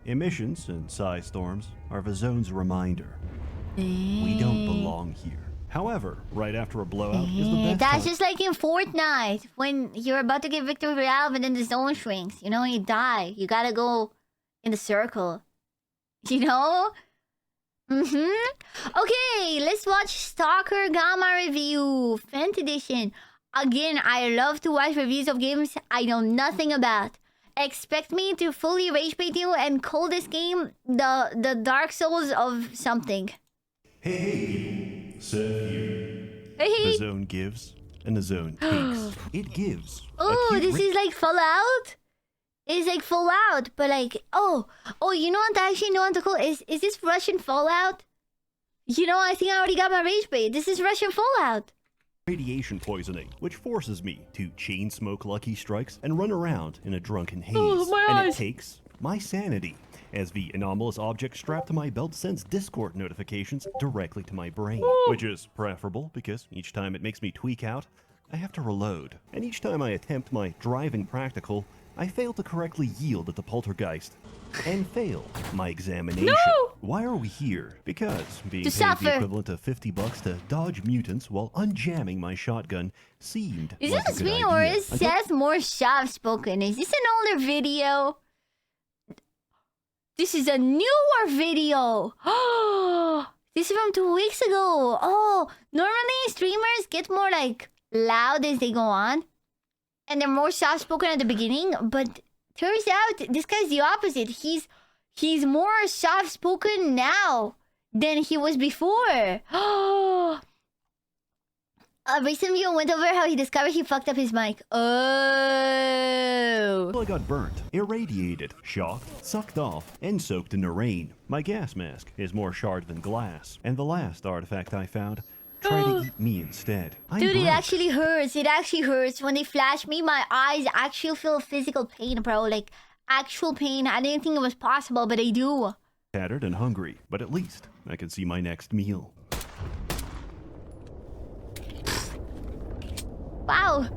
Emissions and psi storms are the zone's reminder. We don't belong here. However, right after a blowout is the best That's time. just like in Fortnite. When you're about to get victory royale, but then the zone shrinks. You know, you die. You gotta go in the circle. You know? Okay, let's watch Stalker Gamma review. Fent edition. Again, I love to watch reviews of games I know nothing about. Expect me to fully rage bait you and call this game the Dark Souls of something. Hey people, Seth here. Hey. The zone gives, and the zone takes. It gives. Oh, this is like Fallout? It's like Fallout, but like, oh, you know what I actually know what to call it? Is this Russian Fallout? You know, I think I already got my rage bait. This is Russian Fallout. Radiation poisoning, which forces me to chain smoke Lucky Strikes and run around in a drunken haze. Oh, my and eyes. it takes my sanity, as the anomalous object strapped to my belt sends Discord notifications directly to my brain, which is preferable because each time it makes me tweak out, I have to reload. And each time I attempt my driving practical, I fail to correctly yield at the poltergeist and fail my examination. No! Why are we here? Because being To paid suffer. the equivalent of $50 to dodge mutants while unjamming my shotgun seemed Is like this a good me idea. or is Until- Seth more soft-spoken? Is this an older video? This is a newer video. Oh, this is from 2 weeks ago. Oh, normally streamers get more like loud as they go on. And they're more soft-spoken at the beginning. But turns out this guy's the opposite. He's more soft-spoken now than he was before. Oh. A recent video went over how he discovered he fucked up his mic. Oh. I got burnt, irradiated, shocked, sucked off, and soaked in the rain. My gas mask is more shard than glass, and the last artifact I found tried to eat me instead. Dude, it broke. actually hurts. It actually hurts. When they flash me, my eyes actually feel physical pain, bro. Like, actual pain. I didn't think it was possible, but I do. Tattered and hungry, but at least I can see my next meal. Wow.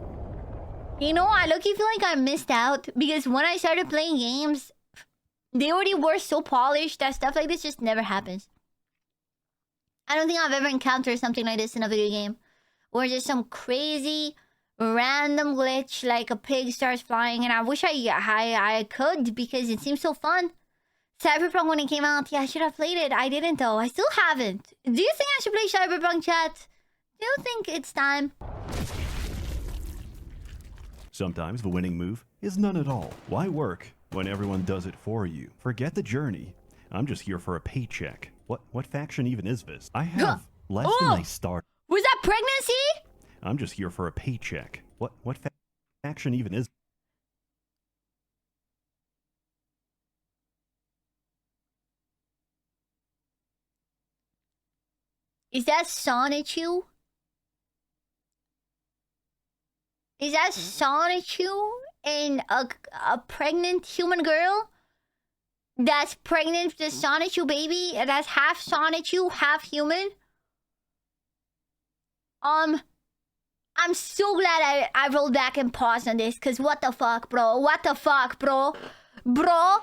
You know, I low-key feel like I missed out. Because when I started playing games, they already were so polished that stuff like this just never happens. I don't think I've ever encountered something like this in a video game. Where just some crazy, random glitch, like a pig starts flying. And I wish I could, because it seems so fun. Cyberpunk, when it came out, yeah, I should have played it. I didn't, though. I still haven't. Do you think I should play Cyberpunk, chat? Do you think it's time? Sometimes the winning move is none at all. Why work when everyone does it for you? Forget the journey. I'm just here for a paycheck. What faction even is this? I have less than I started. Was that pregnancy? I'm just here for a paycheck. What faction even is? Is that Sonichu? Is that Sonichu and a pregnant human girl? That's pregnant with the Sonichu baby? That's half Sonichu, half human? I'm so glad I rolled back and paused on this, because what the fuck, bro? What the fuck, bro? Bro?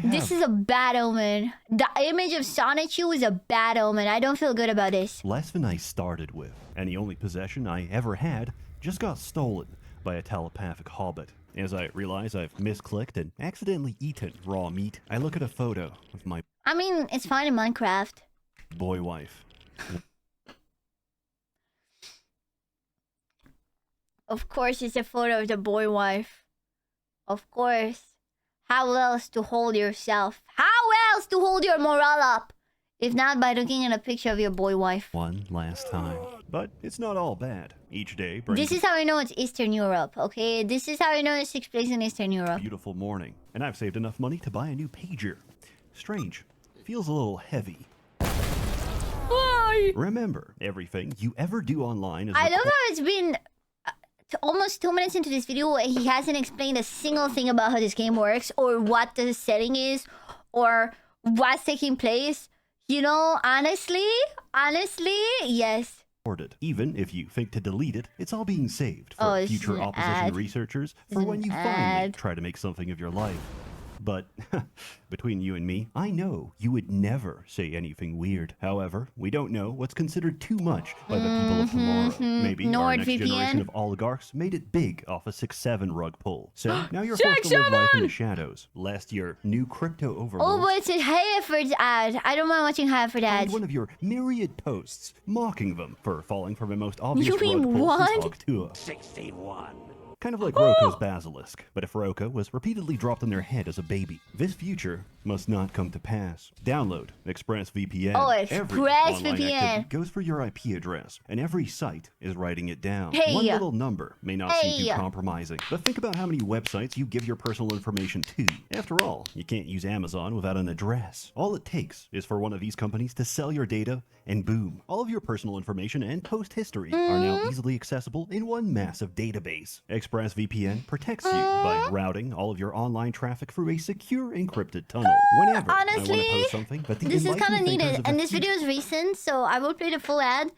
This is a bad omen. The image of Sonichu is a bad omen. I don't feel good about this. Less than I started with, and the only possession I ever had just got stolen by a telepathic hobbit. As I realize I've misclicked and accidentally eaten raw meat, I look at a photo of my I mean, it's fine in Minecraft. boy wife. Of course, it's a photo of the boy wife. Of course. How else to hold yourself? How else to hold your morale up? If not by looking at a picture of your boy wife. One last time. But it's not all bad. Each day brings This is how I know it's Eastern Europe, okay? This is how I know it takes place in Eastern a Europe. beautiful morning. And I've saved enough money to buy a new pager. Strange. Feels a little heavy. Why? Remember, everything you ever do online is I love how it's been almost 2 minutes into this video and he hasn't explained a single thing about how this game works or what the setting is or what's taking place. You know, honestly, yes. recorded. Even if you think to delete it, it's all being saved for Oh, this is future an opposition ad. researchers This for is when an you finally ad. try to make something of your life. But between you and me, I know you would never say anything weird. However, we don't know what's considered too much by the people of tomorrow. Maybe our next generation of oligarchs made it big off a 6-7 rug pull. So now you're forced to live life in the shadows, lest your new crypto overlords... Oh, but it's a Hayford's ad. I don't mind watching Hayford ads. One of your myriad posts mocking them for falling from a most obvious You mean rug pull what? since Octua. 61. Kind of like Roko's basilisk, but if Roko was repeatedly dropped on their head as a baby. This future must not come to pass. Download ExpressVPN. Oh, Every online ExpressVPN. activity goes for your IP address, and every site is writing it down. Hey. One little number may not seem too Hey. compromising, but think about how many websites you give your personal information to. After all, you can't use Amazon without an address. All it takes is for one of these companies to sell your data, and boom, all of your personal information and post history are now easily accessible in one massive database. ExpressVPN protects you by routing all of your online traffic through a secure encrypted tunnel. Whenever Honestly, I want to post something, but the this is kind of enlightened thinkers needed. of And the this video is recent, so I will play the full ad.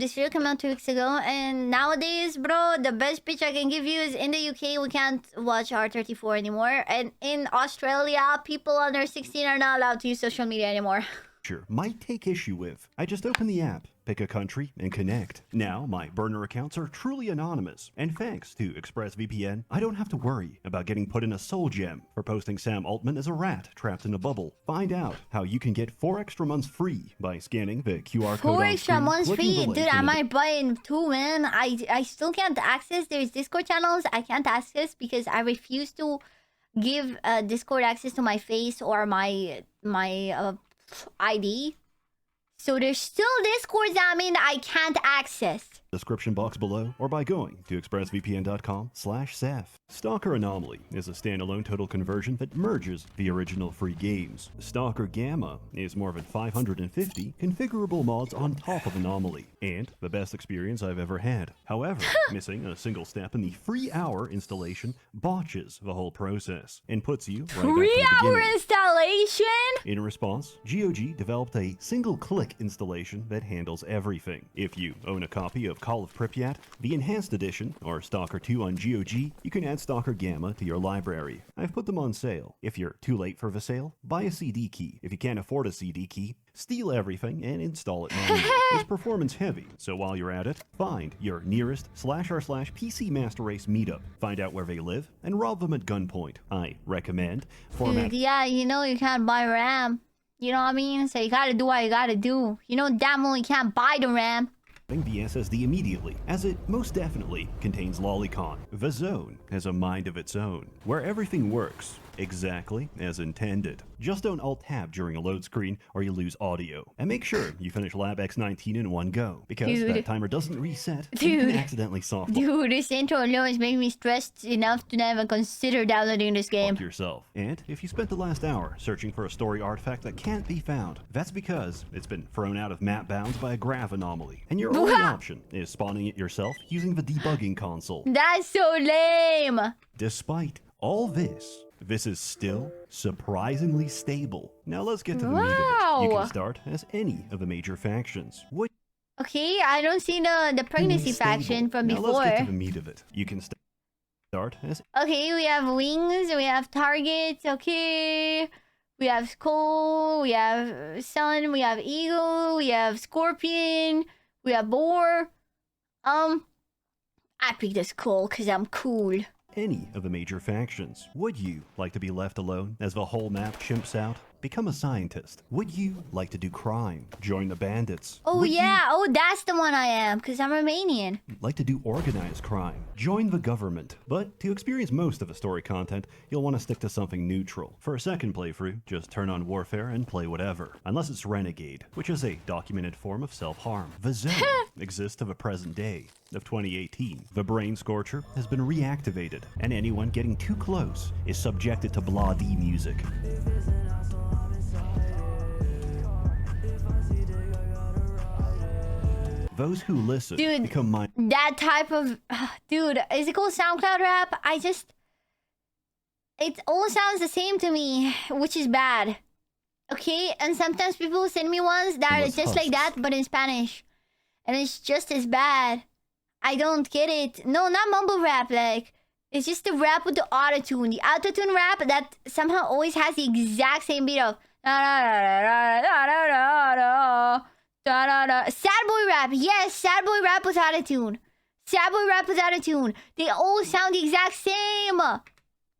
This video came out 2 weeks ago, and nowadays, bro, the best pitch I can give you is in the UK, we can't watch R34 anymore. And in Australia, people under 16 are not allowed to use social media anymore. might take issue with. I just open the app, pick a country, and connect. Now, my burner accounts are truly anonymous, and thanks to ExpressVPN, I don't have to worry about getting put in a soul gem for posting Sam Altman as a rat trapped in a bubble. Find out how you can get 4 extra months free by scanning the QR code 4 on extra screen, months clicking the free. link Dude, in I the might buy it too, man. I still can't access. There's Discord channels I can't access because I refuse to give Discord access to my face or my ID. So there's still Discords that I can't access. description box below or by going to expressvpn.com/Seth. Stalker Anomaly is a standalone total conversion that merges the original free games. Stalker Gamma is more than 550 configurable mods on top of Anomaly, and the best experience I've ever had. However, missing a single step in the 3-hour installation botches the whole process and puts you right back to the 3-hour beginning. installation? In response, GOG developed a single-click installation that handles everything. If you own a copy of Call of Pripyat, the Enhanced Edition, or Stalker 2 on GOG, you can add Stalker Gamma to your library. I've put them on sale. If you're too late for the sale, buy a CD key. If you can't afford a CD key, steal everything and install it manually. It's performance heavy, so while you're at it, find your nearest /r/PC Master Race meetup. Find out where they live and rob them at gunpoint. I recommend format. Dude, yeah, you know you can't buy RAM. You know what I mean? So you gotta do what you gotta do. You know damn well you can't buy the RAM. The SSD immediately, as it most definitely contains Lolicon. The Zone has a mind of its own, where everything works exactly as intended. Just don't Alt-Tab during a load screen or you lose audio. And make sure you finish Lab X19 in one go, because that timer doesn't reset and you can accidentally soft Dude, this intro alone is making me stressed enough to never consider downloading this game. yourself. And if you spent the last hour searching for a story artifact that can't be found, that's because it's been thrown out of map bounds by a grav anomaly. And your only option is spawning it yourself using the debugging console. That's so lame. Despite all this is still surprisingly stable. Now let's get to the meat of it. You can start as any of the major factions. Okay, I don't see the pregnancy faction from now before. Let's get to the meat of it. You can start as... Okay, we have wings, we have targets, okay. We have skull, we have sun, we have eagle, we have scorpion, we have boar. I picked the skull because I'm cool. Any of the major factions. Would you like to be left alone as the whole map chimps out? Become a scientist. Would you like to do crime? Join the bandits. Oh Would yeah, oh that's the one I am, because I'm Romanian. you like to do organized crime? Join the government. But to experience most of the story content, you'll want to stick to something neutral. For a second playthrough, just turn on Warfare and play whatever. Unless it's Renegade, which is a documented form of self-harm. The Zone exists to the present day of 2018. The Brain Scorcher has been reactivated, and anyone getting too close is subjected to Blah-D music. Those who listen become mind. That type of... Dude, is it called SoundCloud rap? It all sounds the same to me, which is bad. Okay? And sometimes people send me ones that are just like that, but in Spanish. And it's just as bad. I don't get it. No, not mumble rap, like... It's just the rap with the auto-tune. The auto-tune rap that somehow always has the exact same beat of... Sad boy rap. Yes, sad boy rap was auto-tune. Sad boy rap was auto-tune. They all sound the exact same.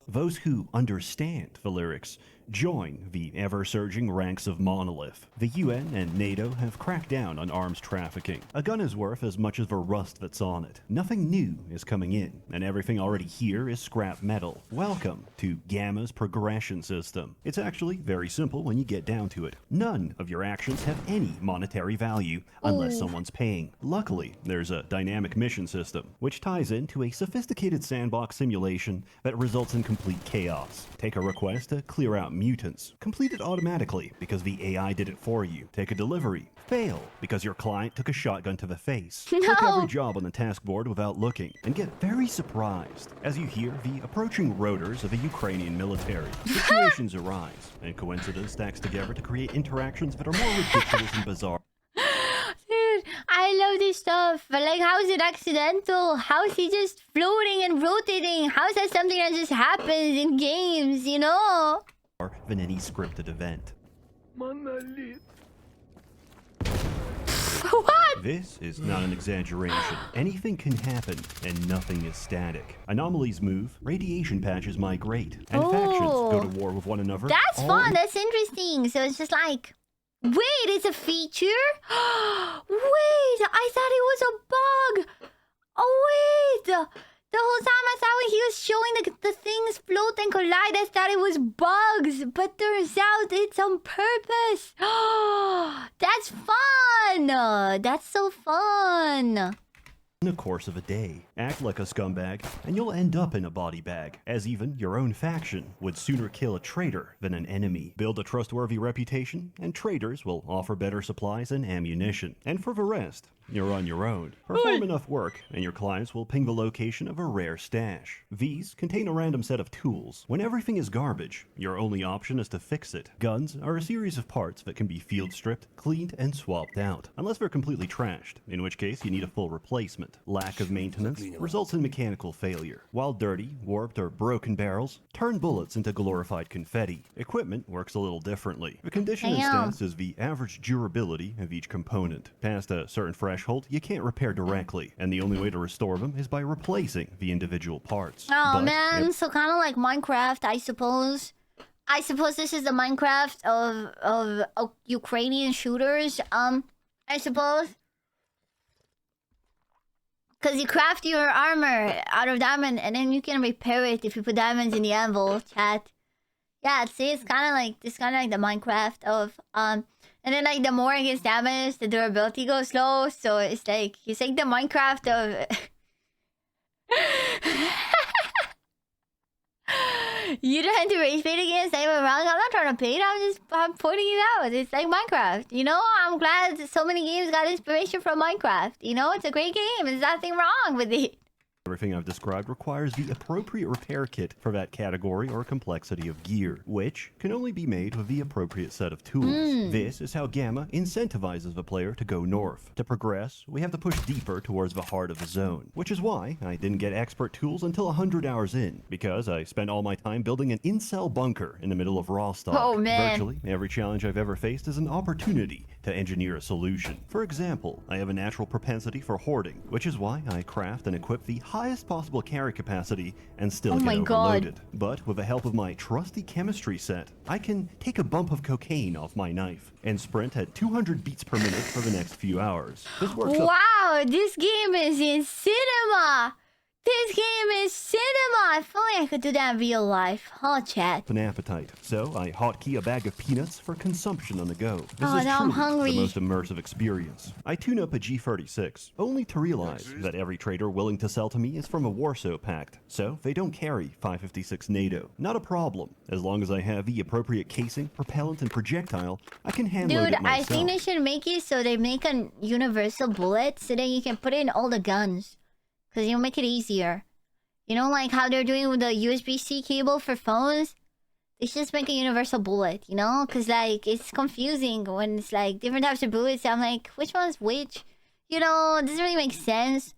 Those who understand the lyrics join the ever-surging ranks of Monolith. The UN and NATO have cracked down on arms trafficking. A gun is worth as much as the rust that's on it. Nothing new is coming in, and everything already here is scrap metal. Welcome to Gamma's progression system. It's actually very simple when you get down to it. None of your actions have any monetary value unless someone's paying. Luckily, there's a dynamic mission system, which ties into a sophisticated sandbox simulation that results in complete chaos. Take a request to clear out mutants. Complete it automatically because the AI did it for you. Take a delivery. Fail because your client took a shotgun to the face. No. Click every job on the task board without looking and get very surprised as you hear the approaching rotors of the Ukrainian military. Situations arise and coincidence stacks together to create interactions that are more ridiculous and bizarre. Dude, I love this stuff. But like, how is it accidental? How is he just floating and rotating? How is that something that just happens in games, you know? Than any scripted event. What? This is not an exaggeration. Anything can happen, and nothing is static. Anomalies move, radiation patches migrate, and factions go to war with one another. That's all fun. That's interesting. So it's just like, wait, it's a feature? Wait, I thought it was a bug. Oh, wait. The whole time I thought when he was showing the things float and collide, I thought it was bugs. But turns out it's on purpose. That's fun. That's so fun. in the course of a day. Act like a scumbag, and you'll end up in a body bag, as even your own faction would sooner kill a traitor than an enemy. Build a trustworthy reputation, and traitors will offer better supplies and ammunition. And for the rest, you're on your own. Perform enough work, and your clients will ping the location of a rare stash. These contain a random set of tools. When everything is garbage, your only option is to fix it. Guns are a series of parts that can be field stripped, cleaned, and swapped out, unless they're completely trashed, in which case you need a full replacement. Lack of maintenance results in mechanical failure, while dirty, warped, or broken barrels turn bullets into glorified confetti. Equipment works a little differently. The condition and stats is the average durability of each component. Past a certain threshold, you can't repair directly, and the only way to restore them is by replacing the individual parts. Oh man, so kind of like Minecraft, I suppose. I suppose this is the Minecraft of Ukrainian shooters. I suppose. Because you craft your armor out of diamond, and then you can repair it if you put diamonds in the anvil, chat. Yeah, see, it's kind of like the Minecraft of and then like the more it gets damaged, the durability goes low. So it's like the Minecraft of. You don't have to rage bait against anyone wrong. I'm not trying to bait. I'm pointing it out. It's like Minecraft. You know, I'm glad so many games got inspiration from Minecraft. You know, it's a great game. There's nothing wrong with it. Everything I've described requires the appropriate repair kit for that category or complexity of gear, which can only be made with the appropriate set of tools. This is how Gamma incentivizes the player to go north. To progress, we have to push deeper towards the heart of the zone, which is why I didn't get expert tools until 100 hours in, because I spent all my time building an incel bunker in the middle of Rostock. Oh man. Virtually every challenge I've ever faced is an opportunity to engineer a solution. For example, I have a natural propensity for hoarding, which is why I craft and equip the highest possible carry capacity and still get overloaded. But with the help of my trusty chemistry set, I can take a bump of cocaine off my knife and sprint at 200 beats per minute for the next few hours. This works wow, this game is in cinema! This game is cinema! If only I could do that in real life. Oh, chat. an appetite, so I hotkey a bag of peanuts for consumption on the go. This is now I'm truly hungry. the most immersive experience. I tune up a G36, only to realize that every trader willing to sell to me is from a Warsaw Pact, so they don't carry 556 NATO. Not a problem. As long as I have the appropriate casing, propellant, and projectile, I can handle Dude, it myself. I think they should make it so they make a universal bullet so that you can put it in all the guns. Because you'll make it easier. You know, like how they're doing with the USB-C cable for phones? They should just make a universal bullet, you know? Because, like, it's confusing when it's, like, different types of bullets. I'm like, which one's which? You know, it doesn't really make sense.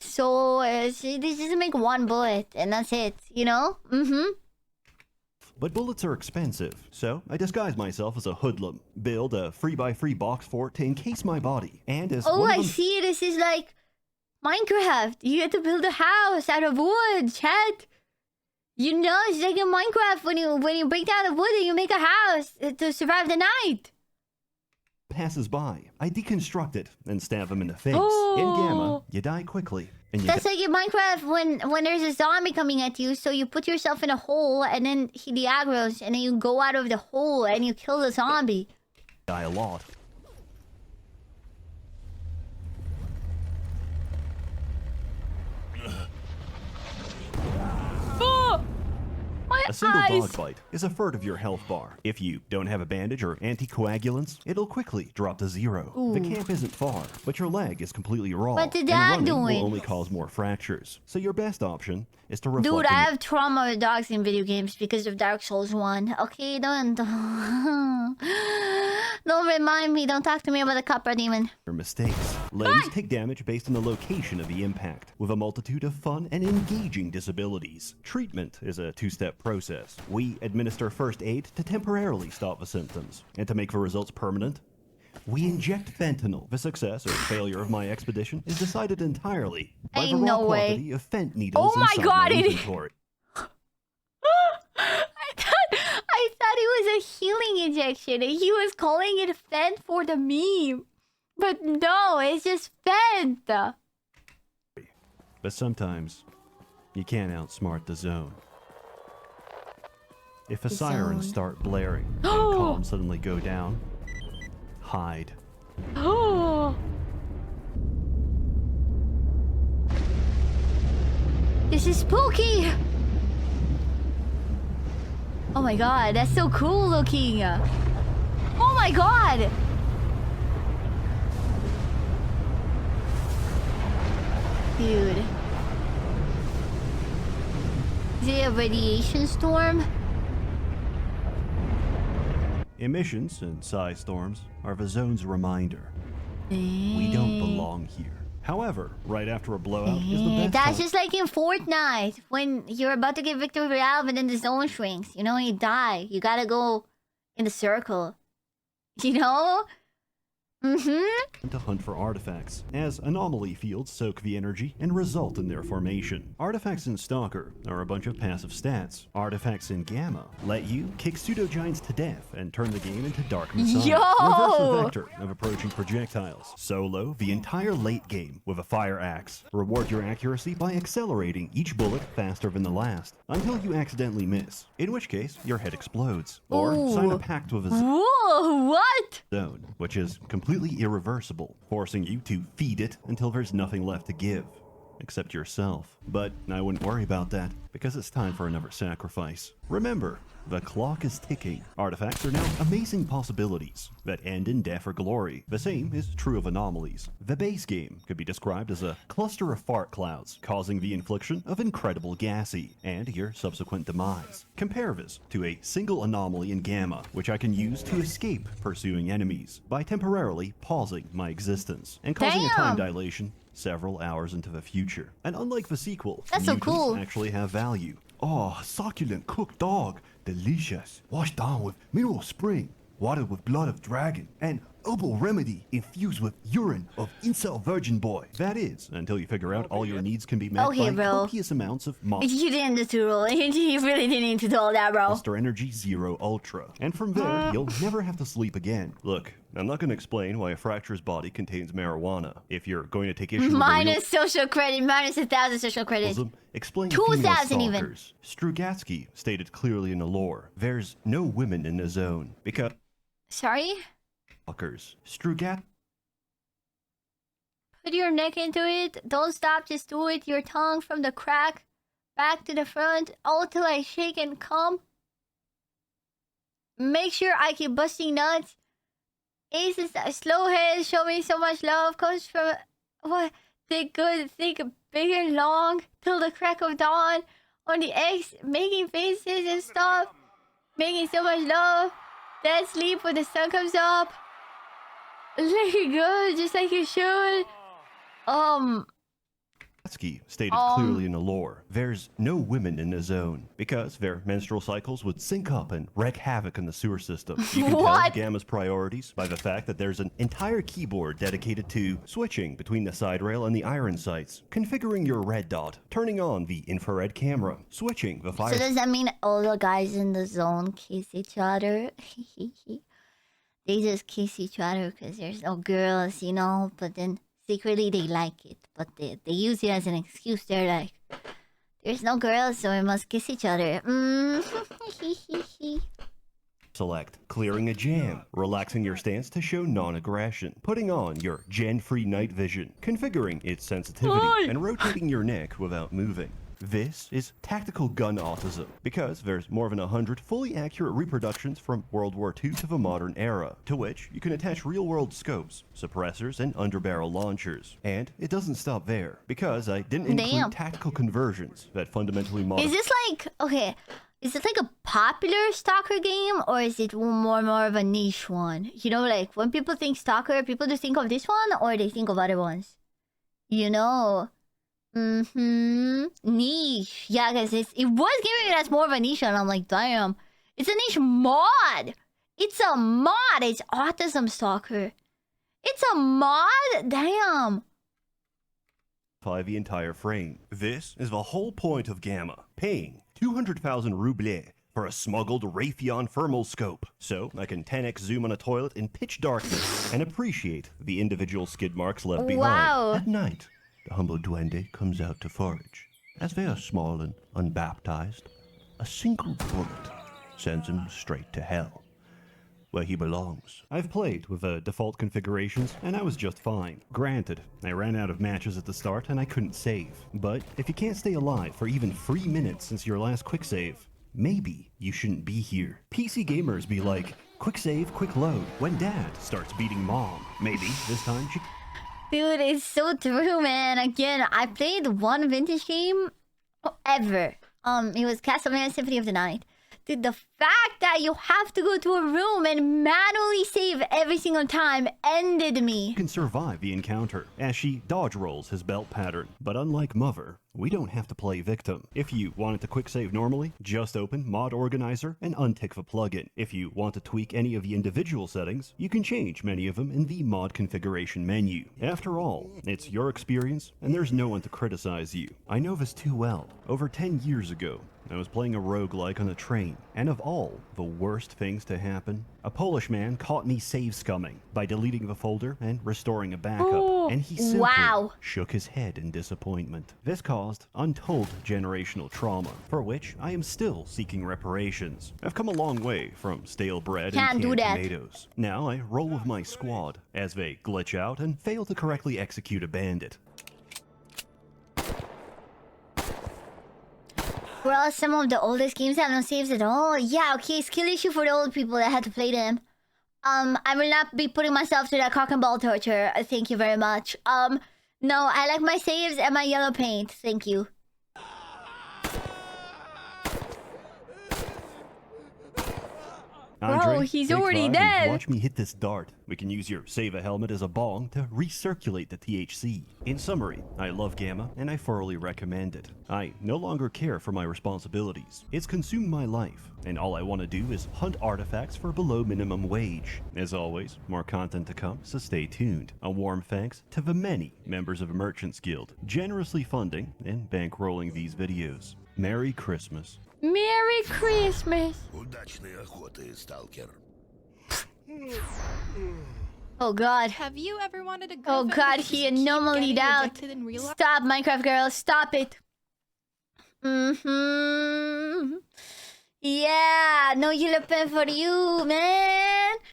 So they just make one bullet and that's it, you know? But bullets are expensive, so I disguise myself as a hoodlum, build a 3x3 box fort to encase my body, and as Oh, one of I them see. This is like Minecraft. You get to build a house out of wood, chat. You know, it's like in Minecraft when you break down the wood and you make a house to survive the night. passes by, I deconstruct it and stab him in the face. Oh. In Gamma, you die quickly. And you That's like in Minecraft when there's a zombie coming at you, so you put yourself in a hole and then he aggro's and then you go out of the hole and you kill the zombie. die a lot. Oh! My A single eyes! dog bite is a third of your health bar. If you don't have a bandage or anticoagulants, it'll quickly drop to 0. Ooh. The camp isn't far, but your leg is completely raw. What the and dog running doing? will only cause more fractures. So your best option is to reflect. Dude, I have trauma with dogs in video games because of Dark Souls 1. Okay, don't remind me. Don't talk to me about the copper demon. your mistakes. Limbs take damage based on the location of the impact, with a multitude of fun and engaging disabilities. Treatment is a two-step process. We administer first aid to temporarily stop the symptoms, and to make the results permanent, we inject fentanyl. The success or failure of my expedition is decided entirely by the Ain't raw no way. quantity of Fent needles Oh my inside God, my it- inventory. I thought it was a healing injection and he was calling it Fent for the meme. But no, it's just Fent. But sometimes, you can't outsmart the zone. If a The sirens zone. start blaring and comms suddenly go down, hide. Oh. This is spooky. Oh my god, that's so cool looking. Oh my god. Dude. Is it a radiation storm? Emissions and psi storms are the zone's reminder. We don't belong here. However, right after a blowout is the best That's time. just like in Fortnite when you're about to get victory royale, but then the zone shrinks. You know, you die. You gotta go in the circle. You know? To hunt for artifacts, as anomaly fields soak the energy and result in their formation. Artifacts in Stalker are a bunch of passive stats. Artifacts in Gamma let you kick pseudo-giants to death and turn the game into Dark Messiah. Yo! Reverse the vector of approaching projectiles. Solo the entire late game with a fire axe. Reward your accuracy by accelerating each bullet faster than the last, until you accidentally miss, in which case your head explodes. Or sign a Ooh. pact with a Whoa, what? zone, which is completely irreversible, forcing you to feed it until there's nothing left to give, except yourself. But I wouldn't worry about that, because it's time for another sacrifice. Remember, the clock is ticking. Artifacts are now amazing possibilities that end in death or glory. The same is true of anomalies. The base game could be described as a cluster of fart clouds, causing the infliction of incredible gassy, and your subsequent demise. Compare this to a single anomaly in Gamma, which I can use to escape pursuing enemies, by temporarily pausing my existence, and causing a time Damn. dilation several hours into the future. And unlike the sequel, That's so mutants cool. actually have value. Oh, succulent cooked dog. Delicious. Washed down with mineral spring. Watered with blood of dragon. And herbal remedy infused with urine of incel virgin boy. That is, until you figure out all your needs can be met Okay, by bro. copious amounts of You didn't need to roll. You really didn't need to do all that, bro. Monster Energy Zero Ultra. And from there, you'll never have to sleep again. Look, I'm not going to explain why a fracture's body contains marijuana. If you're going to take issue with the Minus social credit, minus 1,000 social credit. realism, explain 2,000 female even. stalkers. Strugatsky stated clearly in the lore, there's no women in the zone. Because Sorry? stalkers. Strugat Put your neck into it. Don't stop, just do it. Your tongue from the crack. Back to the front. All till I shake and come. Make sure I keep busting nuts. Ace is a slow head. Show me so much love. Comes from... What? Think good. Think big and long. Till the crack of dawn. On the X. Making faces and stuff. Making so much love. Dead sleep when the sun comes up. Looking good, just like you should. stated clearly in the lore, there's no women in the zone because their menstrual cycles would sync up and wreak havoc in the sewer system. You can tell Gamma's priorities by the fact that there's an entire keyboard dedicated to switching between the side rail and the iron sights, configuring your red dot, turning on the infrared camera, switching the fire. So does that mean all the guys in the zone kiss each other? They just kiss each other because there's no girls, you know, but then secretly they like it, but they use it as an excuse. They're like, there's no girls, so we must kiss each other. Select clearing a jam, relaxing your stance to show non-aggression, putting on your gen-free night vision, configuring its sensitivity, and rotating your neck without moving. This is tactical gun autism, because there's more than 100 fully accurate reproductions from World War II to the modern era, to which you can attach real-world scopes, suppressors, and underbarrel launchers. And it doesn't stop there, because I didn't include tactical conversions that fundamentally modify. Is this like, okay, is it like a popular Stalker game, or is it more of a niche one? You know, like, when people think Stalker, people just think of this one, or they think of other ones? You know? Niche. Yeah, because it was giving it as more of a niche, and I'm like, damn. It's a niche mod. It's a mod. It's Autism Stalker. It's a mod? Damn. The entire frame. This is the whole point of Gamma. Paying 200,000 rubles for a smuggled Raytheon thermal scope, so I can 10x zoom on a toilet in pitch darkness and appreciate the individual skid marks left behind. At night, the humble duende comes out to forage. As they are small and unbaptized, a single bullet sends him straight to hell, where he belongs. I've played with the default configurations, and I was just fine. Granted, I ran out of matches at the start, and I couldn't save. But if you can't stay alive for even 3 minutes since your last quick save, maybe you shouldn't be here. PC gamers be like, quick save, quick load, when dad starts beating mom. Maybe this time she... Dude, it's so true, man. Again, I played one vintage game ever. It was Castlevania Symphony of the Night. Dude, the fact that you have to go to a room and manually save every single time ended me. Can survive the encounter as she dodge rolls his belt pattern. But unlike Mother, we don't have to play victim. If you wanted to quick save normally, just open Mod Organizer and untick the plugin. If you want to tweak any of the individual settings, you can change many of them in the mod configuration menu. After all, it's your experience and there's no one to criticize you. I know this too well. Over 10 years ago, I was playing a roguelike on a train, and of all the worst things to happen, a Polish man caught me save scumming by deleting the folder and restoring a backup, and he simply shook his head in disappointment. This caused untold generational trauma, for which I am still seeking reparations. I've come a long way from stale bread and canned tomatoes. Now I roll with my squad as they glitch out and fail to correctly execute a bandit. Well, some of the oldest games have no saves at all. Yeah, okay, skill issue for the old people that had to play them. I will not be putting myself through that cock and ball torture. Thank you very much. No, I like my saves and my yellow paint. Thank you. Andre, bro, he's already dead. Watch me hit this dart. We can use your Save-A helmet as a bong to recirculate the THC. In summary, I love Gamma, and I thoroughly recommend it. I no longer care for my responsibilities. It's consumed my life, and all I want to do is hunt artifacts for below minimum wage. As always, more content to come, so stay tuned. A warm thanks to the many members of Merchants Guild, generously funding and bankrolling these videos. Merry Christmas. Merry Christmas. Удачной охоты, Stalker. Oh god. Have you ever wanted a Oh girlfriend god, but he just keep anomalied getting out. rejected in real life? Stop, Minecraft girl, stop it. Yeah, no yellow pen for you, man.